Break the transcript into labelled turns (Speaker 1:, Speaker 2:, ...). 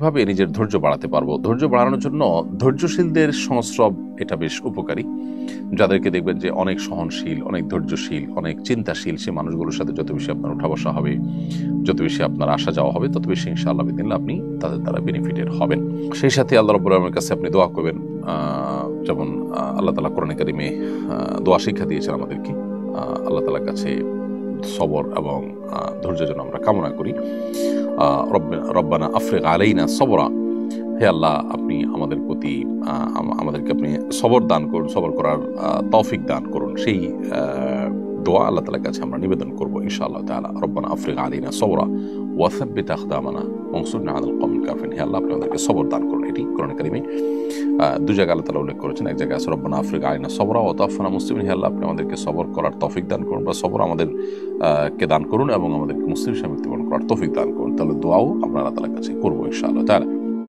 Speaker 1: ভাবে নিজের ধৈর্য বাড়াতে পারবো। ধৈর্য বাড়ানোর জন্য ধৈর্যশীলদের সংস্রব এটা বেশ উপকারী। যাদেরকে দেখবেন যে অনেক সহনশীল, অনেক ধৈর্যশীল, অনেক চিন্তাশীল, সে মানুষগুলোর সাথে যত বেশি আপনার উঠা বসা হবে, যত বেশি আপনার আসা যাওয়া হবে, তত বেশি ইনশাআল্লাহ বিদিনিল্লাহ আপনি তাদের দ্বারা বেনিফিটেড হবেন। সেই সাথে আল্লাহ রাব্বুল আলামিনের কাছে আপনি দোয়া করবেন, যেমন আল্লাহ তাআলা কোরআনে কারিমে দোয়া শিক্ষা দিয়েছেন আমাদেরকে। আল্লাহ তাআলার কাছে সবর এবং ধৈর্য যেন আমরা কামনা করি। রব্বানা আফরিগ আলাইনা সবরা, হে আল্লাহ আপনি আমাদের প্রতি আমাদেরকে আপনি সবর দান করুন, সবর করার তৌফিক দান করুন। সেই দোয়া আল্লাহ তাআলার কাছে আমরা নিবেদন করবো ইনশাআল্লাহ তাআলা। রব্বানা আফরিগ আলাইনা সবরা ওয়া সাব্বিত আকদামানা ওয়ানসুরনা আলাল কওমিল কাফিরিন, হে আল্লাহ আপনি আমাদেরকে সবর দান করুন। এটি কোরআন কারিমে দু জায়গায় আল্লাহ তাআলা উল্লেখ করেছেন। এক জায়গায় আছে রব্বানা আফরিগ আলাইনা সবরা ওয়া তাওফানা মুসলিমিন, হে আল্লাহ আপনি আমাদেরকে সবর করার তৌফিক দান করুন, বা সবর আমাদের কে দান করুন এবং আমাদেরকে মুসলিম হিসেবে মৃত্যুবরণ করার তৌফিক দান করুন। তাহলে দোয়াও আমরা আল্লাহ তাআলার কাছে করবো ইনশাআল্লাহ তাআলা।